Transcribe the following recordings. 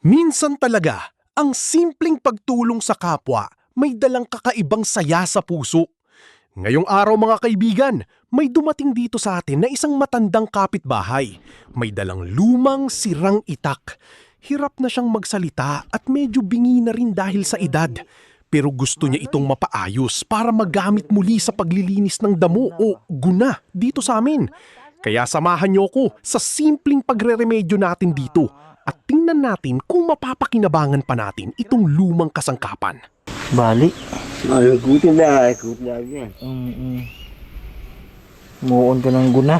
Minsan talaga, ang simpleng pagtulong sa kapwa may dalang kakaibang saya sa puso. Ngayong araw mga kaibigan, may dumating dito sa atin na isang matandang kapitbahay. May dalang lumang sirang itak. Hirap na siyang magsalita at medyo bingi na rin dahil sa edad. Pero gusto niya itong mapaayos para magamit muli sa paglilinis ng damo o guna dito sa amin. Kaya samahan niyo ko sa simpleng pagreremedyo natin dito at tingnan natin kung mapapakinabangan pa natin itong lumang kasangkapan. Bali. Ikutin na yan. Muon ko ng guna.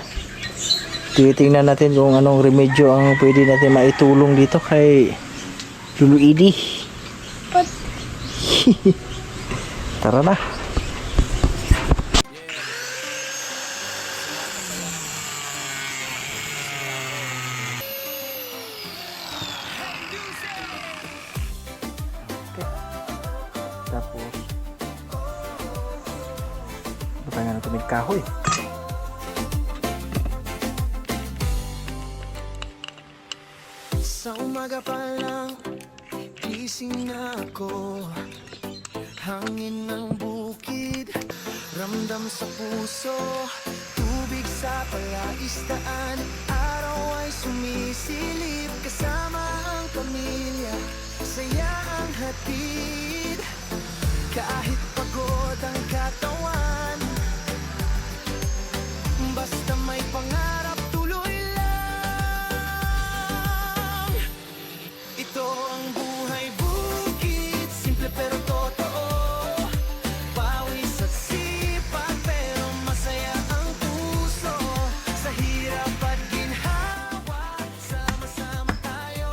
Titingnan natin kung anong remedyo ang pwede natin maitulong dito kay Lulu Idi. Tara na. Tapos butang na ito may kahoy. Sa umaga pa lang, gising na ako. Hangin ng bukid, ramdam sa puso. Tubig sa palaisdaan, araw ay sumisilip. Kasama ang pamilya, saya ang hatid. Kahit pagod ang katawan, basta may pangarap, tuloy lang. Ito ang buhay bukid, simple pero totoo. Pawis at sipag pero masaya ang puso. Sa hirap at ginhawa, sama-sama tayo.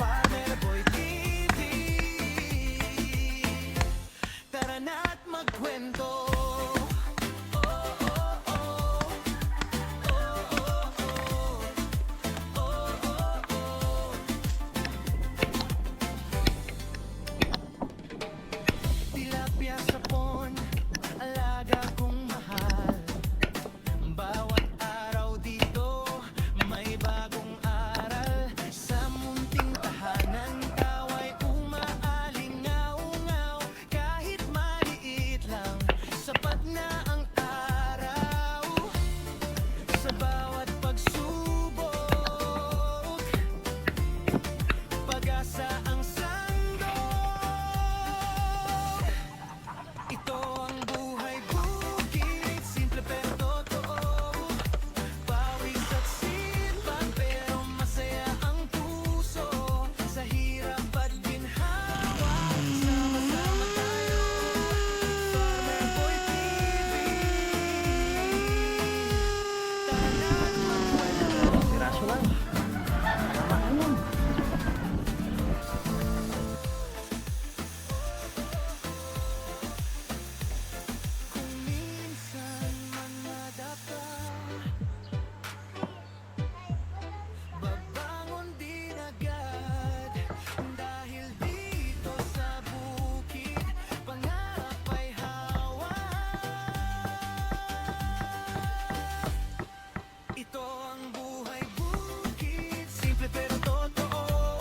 Farmer Boy TV, tara na't magkwento. Tilapia sapon, alaga kong mahal. Bawat araw dito, may bagong aral. Sa munting tahanan, tawa'y umaalingaw-ngaw. Kahit maliit lang, sapat na ang araw. Sa bawat pagsubok, pag-asa ang sandok. Ito ang buhay bukid, simple pero totoo. Pawis at sipag pero masaya ang puso. Sa hirap at ginhawa, sama-sama tayo. Farmer Boy TV, tara na't magkwento. Piraso lang. Kung minsan man madapa, babangon din agad. Dahil dito sa bukid, pangarap ay hawak. Ito ang buhay bukid, simple pero totoo.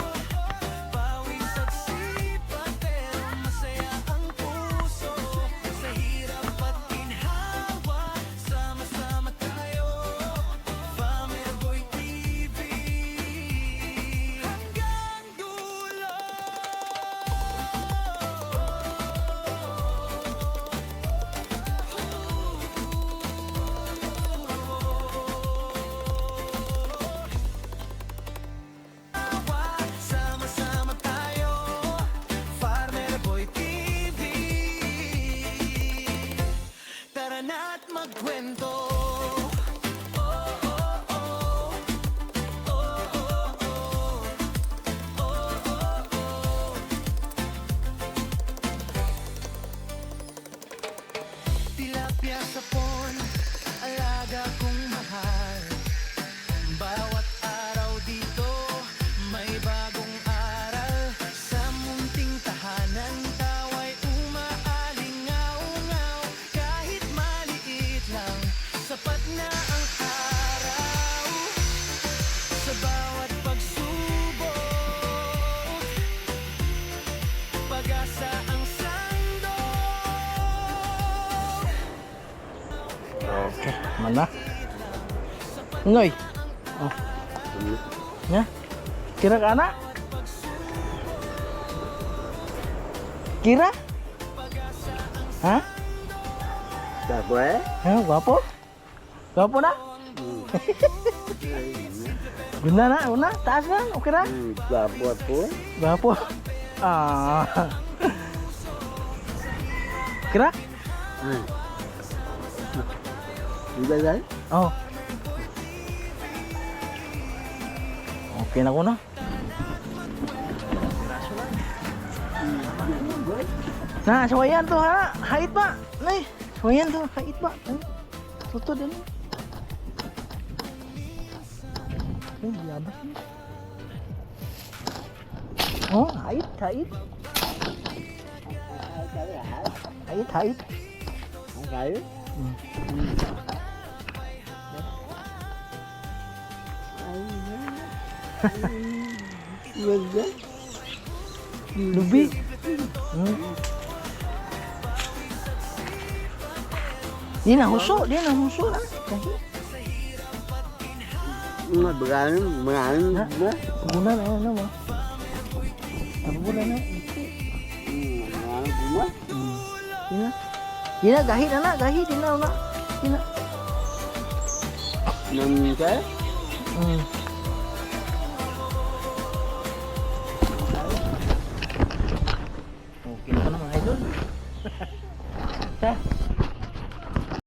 Pawis at sipag pero masaya ang puso. Sa hirap at ginhawa, sama-sama tayo. Farmer Boy TV, hanggang dulo. Sama-sama tayo, Farmer Boy TV. Tara na't magkwento. Tilapia sapon, alaga kong mahal. Bawat araw dito, may bagong aral. Sa munting tahanan, tawa'y umaalingaw-ngaw. Kahit maliit lang, sapat na ang araw. Sa bawat pagsubok, Mana? Ngoy. Oh. Ya. Kira ka anak? Kira? Ha? Siapa eh? Ha, gwapo? Gwapo na? Guna na, guna. Taas na, okay na? Siapa pun? Gwapo. Ah. Kira? Sudah kan? Oh. Okay na ko na. Nah, sawayan tuh ha. Hait pak. Nih, sawayan tuh. Hait pak. Tutup dia nih. Diabas nih. Oh, hait, hait. Hait, hait. Kayu? Iya. Lebih. Dia nak husuk lah. Kaki. Berani, Ha? Guna na ano mo? Apa guna na? Ina. Ina gahit anak, gahit ina. Ina. Nang saya? Hmm.